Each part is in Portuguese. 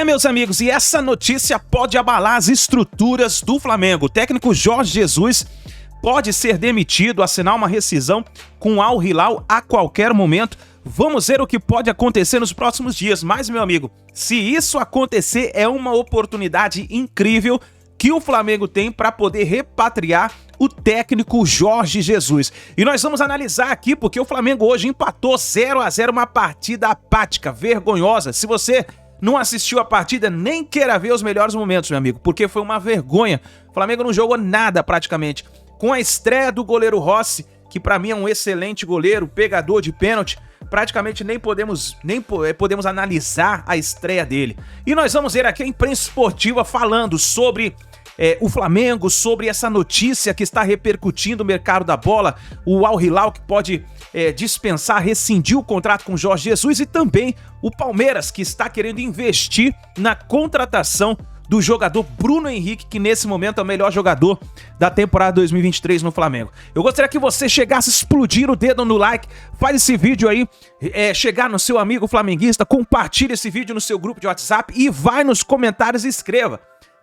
Meus amigos, e essa notícia pode abalar as estruturas do Flamengo. O técnico Jorge Jesus pode ser demitido, assinar uma rescisão com o Al Hilal a qualquer momento. Vamos ver o que pode acontecer nos próximos dias. Mas, meu amigo, se isso acontecer, é uma oportunidade incrível que o Flamengo tem para poder repatriar o técnico Jorge Jesus. E nós vamos analisar aqui porque o Flamengo hoje empatou 0-0, uma partida apática, vergonhosa. Se você não assistiu a partida, nem queira ver os melhores momentos, meu amigo, porque foi uma vergonha. O Flamengo não jogou nada praticamente. Com a estreia do goleiro Rossi, que pra mim é um excelente goleiro, pegador de pênalti, praticamente nem podemos analisar a estreia dele. E nós vamos ver aqui a imprensa esportiva falando sobre o Flamengo, sobre essa notícia que está repercutindo o mercado da bola, o Al Hilal que pode dispensar, rescindir o contrato com o Jorge Jesus, e também o Palmeiras, que está querendo investir na contratação do jogador Bruno Henrique, que nesse momento é o melhor jogador da temporada 2023 no Flamengo. Eu gostaria que você chegasse a explodir o dedo no like, faz esse vídeo aí, chegar no seu amigo flamenguista, compartilhe esse vídeo no seu grupo de WhatsApp e vai nos comentários e escreva.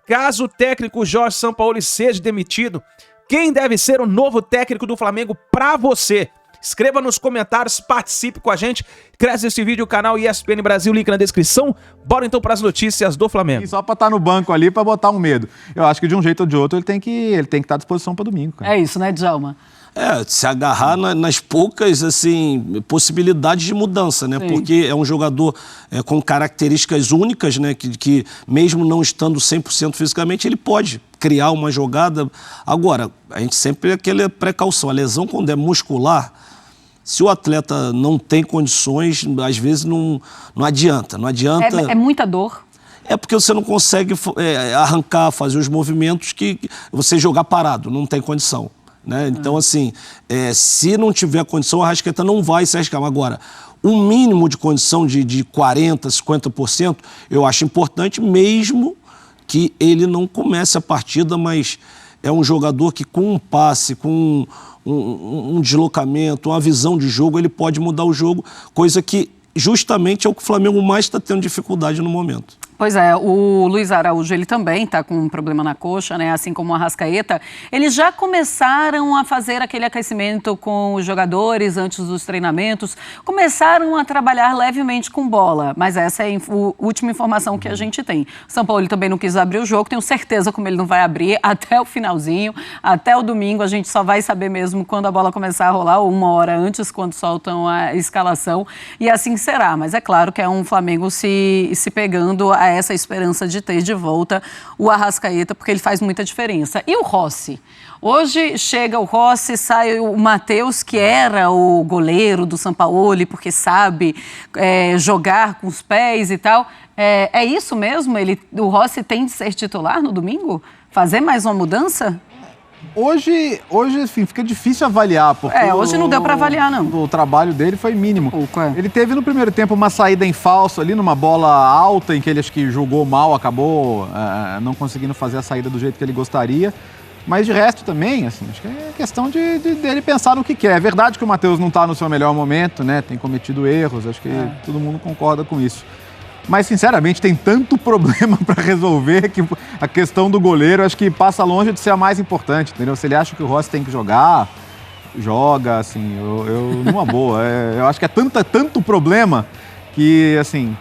Caso o técnico Jorge Sampaoli seja demitido, quem deve ser o novo técnico do Flamengo pra você? Escreva nos comentários, participe com a gente, cresce esse vídeo, o canal ESPN Brasil, link na descrição. Bora então para as notícias do Flamengo. E só para estar no banco ali, para botar um medo. Eu acho que de um jeito ou de outro ele tem que estar à disposição para domingo, cara. É isso, né, Djalma? Se agarrar nas poucas, assim, possibilidades de mudança, né? Sim. Porque é um jogador com características únicas, né? Que mesmo não estando 100% fisicamente, ele pode criar uma jogada. Agora, a gente sempre tem aquela precaução. A lesão, quando é muscular, se o atleta não tem condições, às vezes não adianta. Não adianta. É muita dor. É porque você não consegue arrancar, fazer os movimentos que você jogar parado, não tem condição. Né? Então, assim, se não tiver condição, a Arrascaeta não vai se arriscar. Agora, um mínimo de condição de 40%, 50%, eu acho importante, mesmo que ele não comece a partida, mas é um jogador que com um passe, com um deslocamento, uma visão de jogo, ele pode mudar o jogo, coisa que justamente é o que o Flamengo mais está tendo dificuldade no momento. Pois é, o Luiz Araújo, ele também está com um problema na coxa, né? Assim como o Arrascaeta. Eles já começaram a fazer aquele aquecimento com os jogadores antes dos treinamentos, começaram a trabalhar levemente com bola, mas essa é a última informação que a gente tem. O Sampaoli também não quis abrir o jogo, tenho certeza como ele não vai abrir até o finalzinho, até o domingo. A gente só vai saber mesmo quando a bola começar a rolar, ou uma hora antes, quando soltam a escalação, e assim será. Mas é claro que é um Flamengo se pegando a essa esperança de ter de volta o Arrascaeta, porque ele faz muita diferença. E o Rossi? Hoje chega o Rossi, sai o Matheus, que era o goleiro do Sampaoli, porque sabe jogar com os pés e tal. É isso mesmo? O Rossi tem de ser titular no domingo? Fazer mais uma mudança? Hoje enfim, fica difícil avaliar, porque hoje não deu para avaliar, não. O trabalho dele foi mínimo. Pouco. Ele teve no primeiro tempo uma saída em falso ali, numa bola alta, em que ele acho que jogou mal, acabou não conseguindo fazer a saída do jeito que ele gostaria. Mas de resto também, assim, acho que é questão dele pensar no que quer. É verdade que o Matheus não está no seu melhor momento, né? Tem cometido erros, acho que todo mundo concorda com isso. Mas, sinceramente, tem tanto problema para resolver que a questão do goleiro acho que passa longe de ser a mais importante, entendeu? Se ele acha que o Rossi tem que jogar, joga, assim, eu numa boa. Eu acho que é tanto problema que, assim,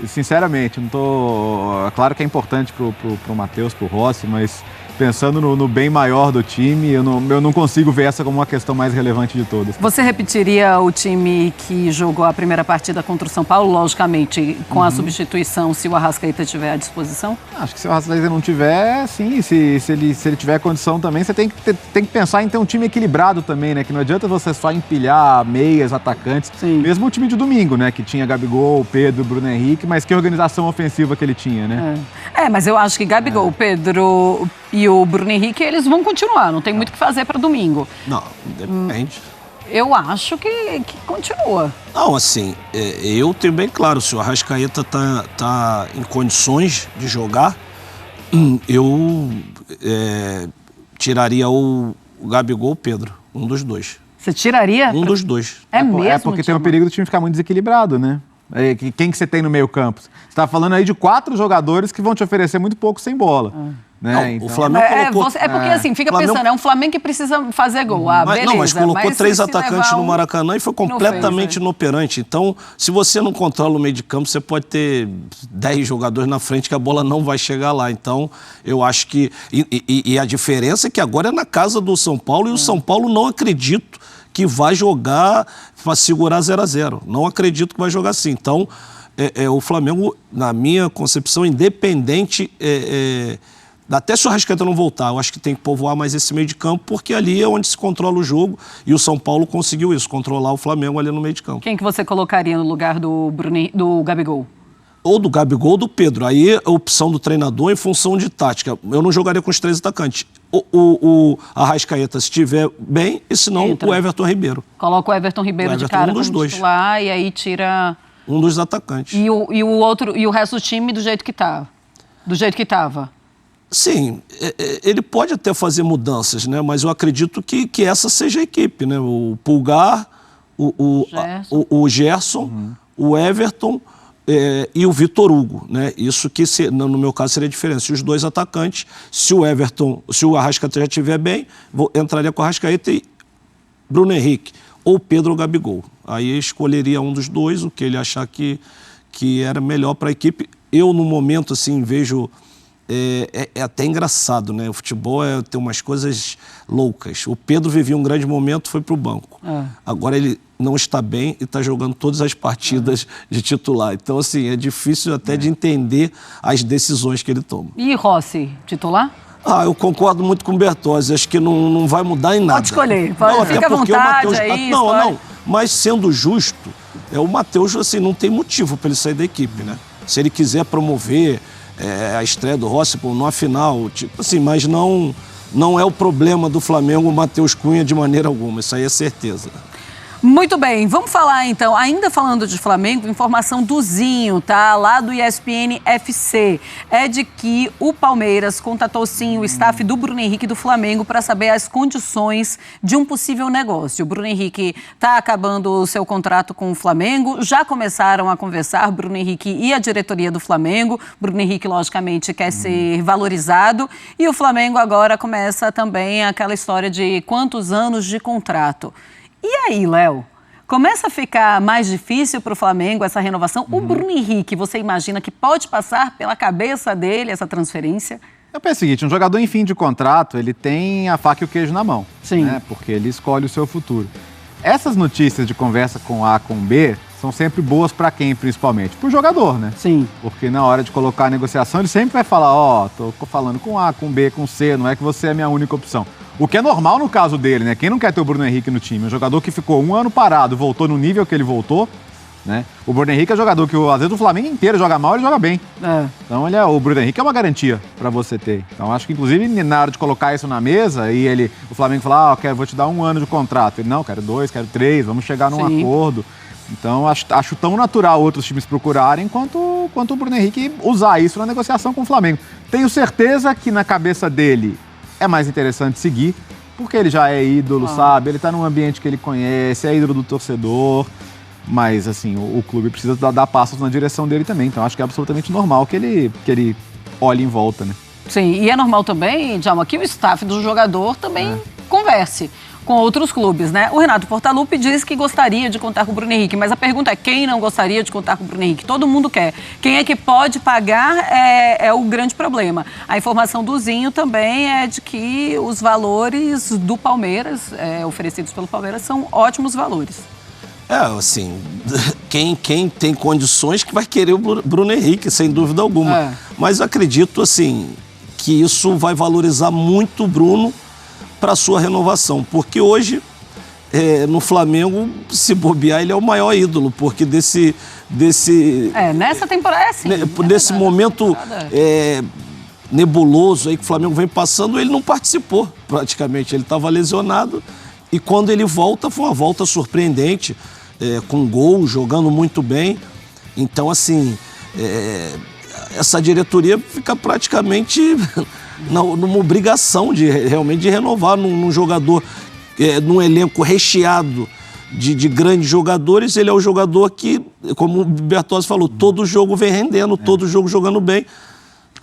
sinceramente, não tô... Claro que é importante pro Matheus, pro Rossi, mas pensando no bem maior do time, eu não consigo ver essa como uma questão mais relevante de todas. Você repetiria o time que jogou a primeira partida contra o São Paulo, logicamente, com a substituição, se o Arrascaeta estiver à disposição? Acho que se o Arrascaeta não tiver, sim, se ele tiver condição também, você tem que pensar em ter um time equilibrado também, né? Que não adianta você só empilhar meias, atacantes. Sim. Mesmo o time de domingo, né? Que tinha Gabigol, Pedro, Bruno Henrique, mas que organização ofensiva que ele tinha, né? Mas eu acho que Gabigol, Pedro e o Bruno Henrique, eles vão continuar, não tem muito o que fazer para domingo. Não, depende. Eu acho que continua. Não, assim, eu tenho bem claro, se o Arrascaeta tá em condições de jogar, eu tiraria o Gabigol ou o Pedro, um dos dois. Você tiraria? Um dos dois. É mesmo? É porque tem o perigo do time ficar muito desequilibrado, né? Quem que você tem no meio campo? Você está falando aí de 4 jogadores que vão te oferecer muito pouco sem bola. Né? Não, então, o Flamengo colocou... porque assim, fica Flamengo... pensando, é um Flamengo que precisa fazer gol. Beleza, mas colocou 3 atacantes no um... Maracanã e foi completamente inoperante. Então, se você não controla o meio de campo, você pode ter 10 jogadores na frente que a bola não vai chegar lá. Então, eu acho que... E a diferença é que agora é na casa do São Paulo e o São Paulo não acredito que vai jogar para segurar 0-0. Não acredito que vai jogar assim. Então, o Flamengo, na minha concepção, independente... Até se o Arrascaeta não voltar, eu acho que tem que povoar mais esse meio de campo, porque ali é onde se controla o jogo e o São Paulo conseguiu isso, controlar o Flamengo ali no meio de campo. Quem que você colocaria no lugar do Gabigol? Ou do Gabigol ou do Pedro. Aí a opção do treinador em função de tática. Eu não jogaria com os 3 atacantes. O Arrascaeta, se estiver bem, e se não, o Everton Ribeiro. Coloca o Everton Ribeiro de cara como titular e aí tira... Um dos atacantes. E o resto do time do jeito que tá? Do jeito que estava? Sim, ele pode até fazer mudanças, né? Mas eu acredito que essa seja a equipe, né? O Pulgar, o Gerson, o Everton e o Vitor Hugo, né? Isso que, no meu caso, seria a diferença. Se os 2 atacantes, se o Arrascaeta já estiver bem, entraria com o Arrascaeta e Bruno Henrique, ou Pedro ou Gabigol. Aí eu escolheria um dos 2, o que ele achar que era melhor para a equipe. Eu, no momento, assim, vejo... É até engraçado, né? O futebol tem umas coisas loucas. O Pedro vivia um grande momento, foi para o banco. Agora ele não está bem e está jogando todas as partidas de titular. Então, assim, é difícil até de entender as decisões que ele toma. E Rossi, titular? Eu concordo muito com o Bertozzi. Acho que não vai mudar em nada. Pode escolher. Fica à vontade aí. Não. Mas sendo justo, o Matheus, assim, não tem motivo para ele sair da equipe, né? Se ele quiser promover... a estreia do Rossi numa final, tipo assim, mas não é o problema do Flamengo o Matheus Cunha de maneira alguma, isso aí é certeza. Muito bem, vamos falar então, ainda falando de Flamengo, informação do Zinho, tá? Lá do ESPN FC, é de que o Palmeiras contatou sim o staff do Bruno Henrique do Flamengo para saber as condições de um possível negócio. O Bruno Henrique está acabando o seu contrato com o Flamengo, já começaram a conversar, Bruno Henrique e a diretoria do Flamengo. Bruno Henrique, logicamente, quer ser valorizado e o Flamengo agora começa também aquela história de quantos anos de contrato. E aí, Léo, começa a ficar mais difícil para o Flamengo essa renovação? O Bruno Henrique, você imagina que pode passar pela cabeça dele essa transferência? Eu penso o seguinte, um jogador em fim de contrato, ele tem a faca e o queijo na mão. Sim. Né? Porque ele escolhe o seu futuro. Essas notícias de conversa com A com B são sempre boas para quem, principalmente? Para o jogador, né? Sim. Porque na hora de colocar a negociação, ele sempre vai falar, tô falando com A, com B, com C, não é que você é a minha única opção. O que é normal no caso dele, né? Quem não quer ter o Bruno Henrique no time? Um jogador que ficou 1 ano parado, voltou no nível que ele voltou, né? O Bruno Henrique é jogador que, às vezes, o Flamengo inteiro joga mal, ele joga bem. Então, o Bruno Henrique é uma garantia para você ter. Então, acho que, inclusive, na hora de colocar isso na mesa, e o Flamengo falar, vou te dar 1 ano de contrato. Ele, não, quero 2, quero 3, vamos chegar num acordo. Então, acho tão natural outros times procurarem quanto o Bruno Henrique usar isso na negociação com o Flamengo. Tenho certeza que na cabeça dele é mais interessante seguir, porque ele já é ídolo, sabe? Ele tá num ambiente que ele conhece, é ídolo do torcedor, mas, assim, o clube precisa dar passos na direção dele também. Então, acho que é absolutamente normal que ele olhe em volta, né? Sim, e é normal também, Djalma, que o staff do jogador também converse com outros clubes, né? O Renato Portaluppi diz que gostaria de contar com o Bruno Henrique, mas a pergunta é quem não gostaria de contar com o Bruno Henrique? Todo mundo quer. Quem é que pode pagar é o grande problema. A informação do Zinho também é de que os valores do Palmeiras, oferecidos pelo Palmeiras, são ótimos valores. Assim, quem tem condições que vai querer o Bruno Henrique, sem dúvida alguma. Mas acredito, assim, que isso vai valorizar muito o Bruno para a sua renovação, porque hoje no Flamengo, se bobear, ele é o maior ídolo, porque nessa temporada é assim. Nesse momento nebuloso aí que o Flamengo vem passando, ele não participou praticamente, ele estava lesionado e quando ele volta, foi uma volta surpreendente, com gol, jogando muito bem. Então, assim, essa diretoria fica praticamente numa obrigação realmente de renovar num jogador, num elenco recheado de grandes jogadores. Ele é o jogador que como o Bertozzi falou, todo jogo vem rendendo, todo jogo jogando bem.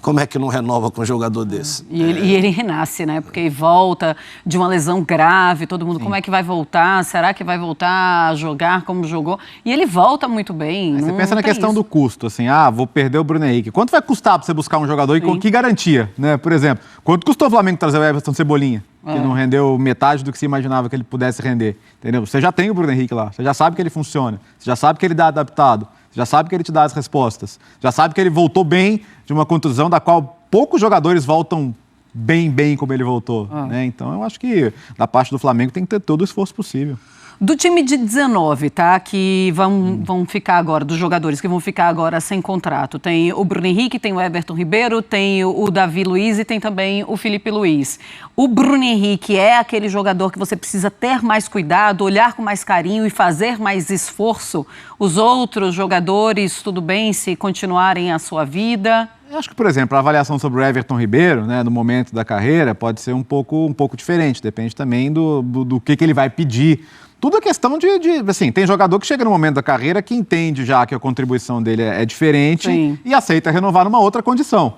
Como é que não renova com um jogador desse? E ele renasce, né? Porque volta de uma lesão grave, todo mundo, como é que vai voltar? Será que vai voltar a jogar como jogou? E ele volta muito bem. Você pensa na questão do custo, assim, vou perder o Bruno Henrique. Quanto vai custar para você buscar um jogador e com que garantia, né? Por exemplo, quanto custou o Flamengo trazer o Everton Cebolinha? Que não rendeu metade do que se imaginava que ele pudesse render, entendeu? Você já tem o Bruno Henrique lá, você já sabe que ele funciona, você já sabe que ele dá adaptado, você já sabe que ele te dá as respostas, já sabe que ele voltou bem de uma contusão da qual poucos jogadores voltam bem como ele voltou, né? Então eu acho que da parte do Flamengo tem que ter todo o esforço possível. Do time de 19, tá? Que vão ficar agora, dos jogadores que vão ficar agora sem contrato. Tem o Bruno Henrique, tem o Everton Ribeiro, tem o Davi Luiz e tem também o Felipe Luiz. O Bruno Henrique é aquele jogador que você precisa ter mais cuidado, olhar com mais carinho e fazer mais esforço. Os outros jogadores, tudo bem se continuarem a sua vida? Eu acho que, por exemplo, a avaliação sobre o Everton Ribeiro, né, no momento da carreira, pode ser um pouco diferente. Depende também do que ele vai pedir. Tudo é questão assim, tem jogador que chega no momento da carreira que entende já que a contribuição dele é diferente. Sim. E aceita renovar numa outra condição,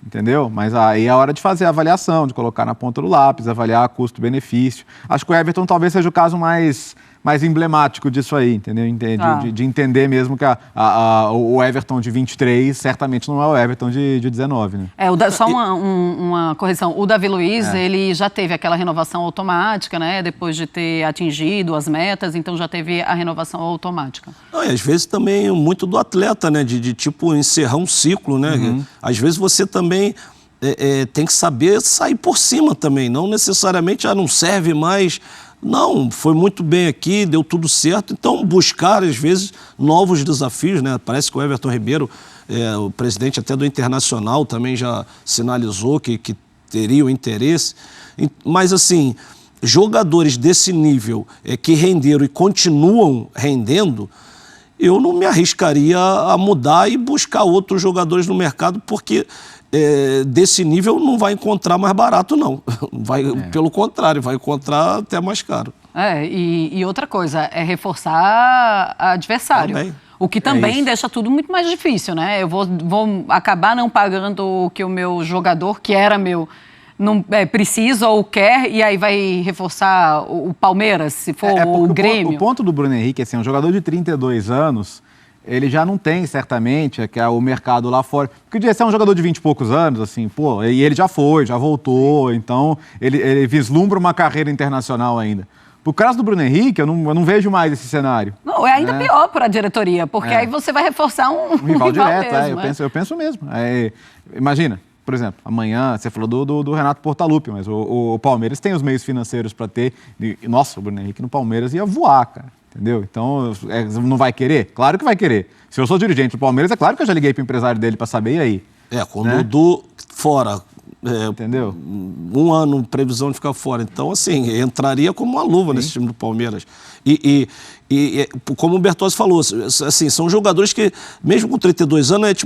entendeu? Mas aí é a hora de fazer a avaliação, de colocar na ponta do lápis, avaliar custo-benefício. Acho que o Everton talvez seja o caso mais emblemático disso aí, entendeu? De entender mesmo que o Everton de 23 certamente não é o Everton de 19, né? Só uma correção. O Davi Luiz, ele já teve aquela renovação automática, né? Depois de ter atingido as metas, então já teve a renovação automática. E às vezes também muito do atleta, né? De tipo encerrar um ciclo, né? Às vezes você também tem que saber sair por cima também, não necessariamente não serve mais. Não, foi muito bem aqui, deu tudo certo. Então, buscar, às vezes, novos desafios, né? Parece que o Everton Ribeiro, o presidente até do Internacional, também já sinalizou que teria o interesse. Mas, assim, jogadores desse nível que renderam e continuam rendendo, eu não me arriscaria a mudar e buscar outros jogadores no mercado, porque desse nível não vai encontrar mais barato, não. Pelo contrário, vai encontrar até mais caro. E outra coisa, é reforçar adversário. Também. O que também deixa tudo muito mais difícil, né? Eu vou acabar não pagando o que o meu jogador, que era meu, não precisa ou quer, e aí vai reforçar o Palmeiras, se for o Grêmio. O ponto do Bruno Henrique, assim, um jogador de 32 anos, ele já não tem, certamente, o mercado lá fora. Porque esse é um jogador de 20 e poucos anos, assim, e ele já voltou, então ele vislumbra uma carreira internacional ainda. Por causa do Bruno Henrique, eu não vejo mais esse cenário. Não, é ainda pior para a diretoria, porque aí você vai reforçar um rival direto mesmo. Eu penso mesmo. Imagina, por exemplo, amanhã, você falou do Renato Portaluppi, mas o Palmeiras tem os meios financeiros para ter. Nossa, o Bruno Henrique no Palmeiras ia voar, cara. Entendeu? Então, não vai querer? Claro que vai querer. Se eu sou dirigente do Palmeiras, é claro que eu já liguei para o empresário dele para saber, e aí? Com o Dudu fora. Entendeu? Um ano, previsão de ficar fora. Então, assim, entraria como uma luva nesse time do Palmeiras. E como o Bertozzi falou, assim, são jogadores que, mesmo com 32 anos,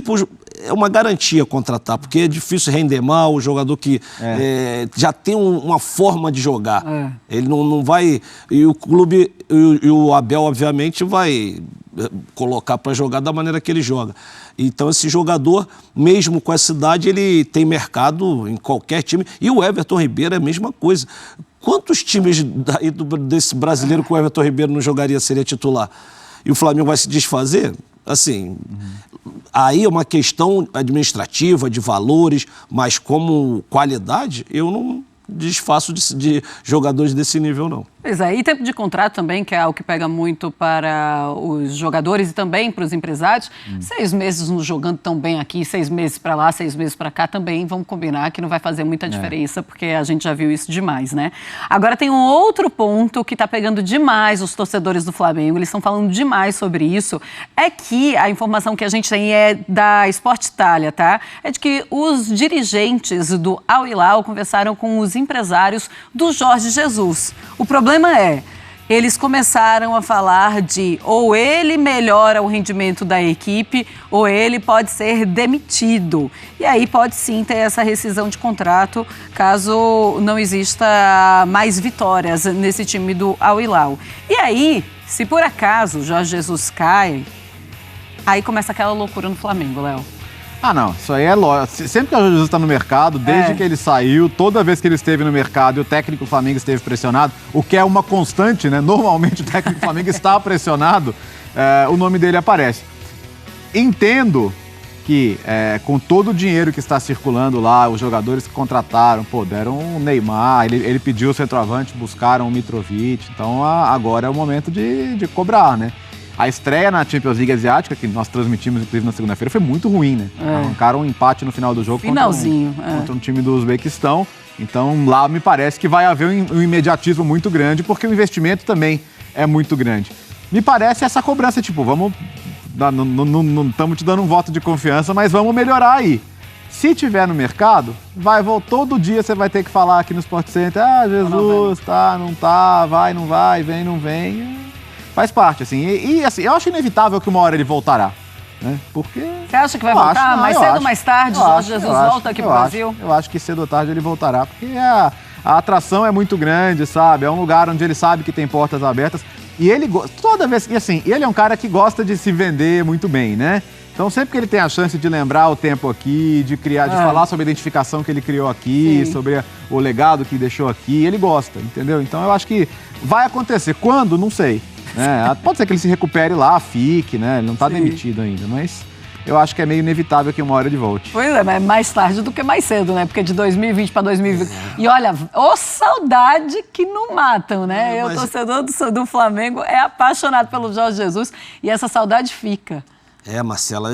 é uma garantia contratar, porque é difícil render mal, o jogador que já tem uma forma de jogar. Ele não vai... E o clube, e o Abel, obviamente, vai colocar para jogar da maneira que ele joga. Então, esse jogador, mesmo com essa idade, ele tem mercado em qualquer time. E o Everton Ribeiro é a mesma coisa. Quantos times desse brasileiro que o Everton Ribeiro não jogaria, seria titular? E o Flamengo vai se desfazer? Assim, aí é uma questão administrativa, de valores, mas como qualidade, eu não desfaço de jogadores desse nível, não. Pois é, e tempo de contrato também, que é algo que pega muito para os jogadores e também para os empresários. 6 meses nos jogando tão bem aqui, 6 meses para lá, 6 meses para cá, também vamos combinar que não vai fazer muita diferença, porque a gente já viu isso demais, né? Agora tem um outro ponto que está pegando demais os torcedores do Flamengo, eles estão falando demais sobre isso, é que a informação que a gente tem é da Sport Italia, tá? É de que os dirigentes do Al Hilal conversaram com os empresários do Jorge Jesus. O problema eles começaram a falar de ou ele melhora o rendimento da equipe ou ele pode ser demitido. E aí pode sim ter essa rescisão de contrato caso não exista mais vitórias nesse time do Al Hilal. E aí, se por acaso Jorge Jesus cai, Aí começa aquela loucura no Flamengo, Léo. Ah, não, isso aí é lógico. Sempre que o Jorge Jesus está no mercado, desde que ele saiu, toda vez que ele esteve no mercado e o técnico do Flamengo esteve pressionado, o que é uma constante, né? Normalmente o técnico do Flamengo está pressionado, o nome dele aparece. Entendo que com todo o dinheiro que está circulando lá, os jogadores que contrataram, deram um Neymar, ele pediu o centroavante, buscaram o Mitrovic, então agora é o momento de cobrar, né? A estreia na Champions League Asiática, que nós transmitimos inclusive na segunda-feira, foi muito ruim, né? Arrancaram um empate no final do jogo contra um time do Uzbequistão. Então lá me parece que vai haver um imediatismo muito grande, porque o investimento também é muito grande. Me parece essa cobrança, tipo, vamos... Não estamos te dando um voto de confiança, mas vamos melhorar aí. Se tiver no mercado, todo dia você vai ter que falar aqui no Sport Center, Jesus, não tá, vai, não vai, vem, não vem... Faz parte, assim. E assim, eu acho inevitável que uma hora ele voltará, né? Porque... Você acha que vai voltar? Mais cedo ou mais tarde, Jorge Jesus volta aqui pro Brasil? Eu acho que cedo ou tarde ele voltará, porque a atração é muito grande, sabe? É um lugar onde ele sabe que tem portas abertas. E ele, toda vez... E assim, ele é um cara que gosta de se vender muito bem, né? Então, sempre que ele tem a chance de lembrar o tempo aqui, de falar sobre a identificação que ele criou aqui, sobre o legado que deixou aqui, ele gosta, entendeu? Então, eu acho que vai acontecer. Quando? Não sei. Pode ser que ele se recupere lá, fique, né? Ele não está demitido ainda, mas eu acho que é meio inevitável que uma hora ele volte. Pois é, mas mais tarde do que mais cedo, né? Porque de 2020 para 2020... E olha, saudade que não matam, né? Eu, torcedor do Flamengo, é apaixonado pelo Jorge Jesus e essa saudade fica. Marcela,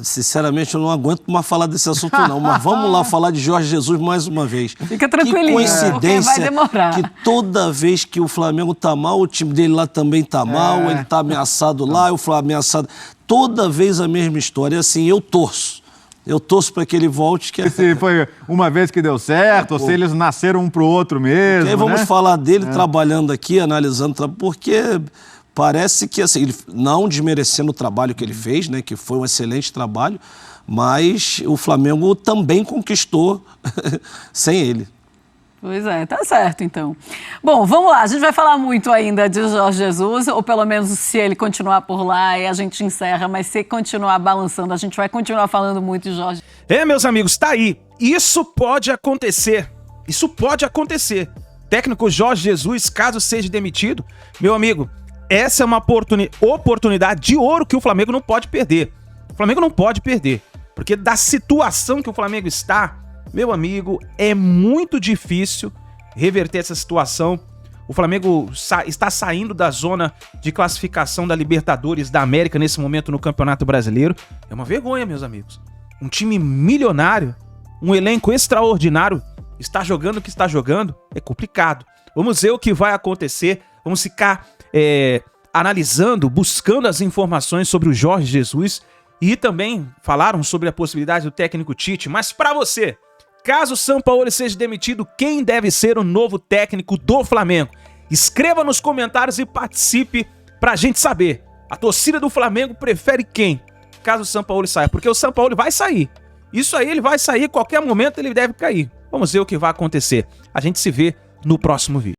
sinceramente, eu não aguento mais falar desse assunto, não. Mas vamos lá falar de Jorge Jesus mais uma vez. Fica tranquilinho, que coincidência vai demorar. Que toda vez que o Flamengo tá mal, o time dele lá também tá mal, ele tá ameaçado lá, o Flamengo ameaçado. Toda vez a mesma história. Assim, eu torço. Eu torço para que ele volte. Se foi uma vez que deu certo, ou se eles nasceram um pro outro mesmo, aí vamos falar dele trabalhando aqui, analisando, porque... Parece que, assim, ele, não desmerecendo o trabalho que ele fez, né, que foi um excelente trabalho, mas o Flamengo também conquistou sem ele. Pois é, tá certo, então. Bom, vamos lá, a gente vai falar muito ainda de Jorge Jesus, ou pelo menos se ele continuar por lá e a gente encerra, mas se continuar balançando, a gente vai continuar falando muito de Jorge. Meus amigos, tá aí. Isso pode acontecer. Isso pode acontecer. Técnico Jorge Jesus, caso seja demitido, meu amigo... Essa é uma oportunidade de ouro que o Flamengo não pode perder. O Flamengo não pode perder, porque da situação que o Flamengo está, meu amigo, é muito difícil reverter essa situação. O Flamengo está saindo da zona de classificação da Libertadores da América nesse momento no Campeonato Brasileiro. É uma vergonha, meus amigos. Um time milionário, um elenco extraordinário, está jogando o que está jogando, é complicado. Vamos ver o que vai acontecer, vamos ficar... analisando, buscando as informações sobre o Jorge Jesus e também falaram sobre a possibilidade do técnico Tite. Mas para você, caso o Sampaoli seja demitido, quem deve ser o novo técnico do Flamengo? Escreva nos comentários e participe pra gente saber. A torcida do Flamengo prefere quem? Caso o Sampaoli saia, porque o Sampaoli vai sair. Isso aí, ele vai sair, qualquer momento ele deve cair. Vamos ver o que vai acontecer. A gente se vê no próximo vídeo.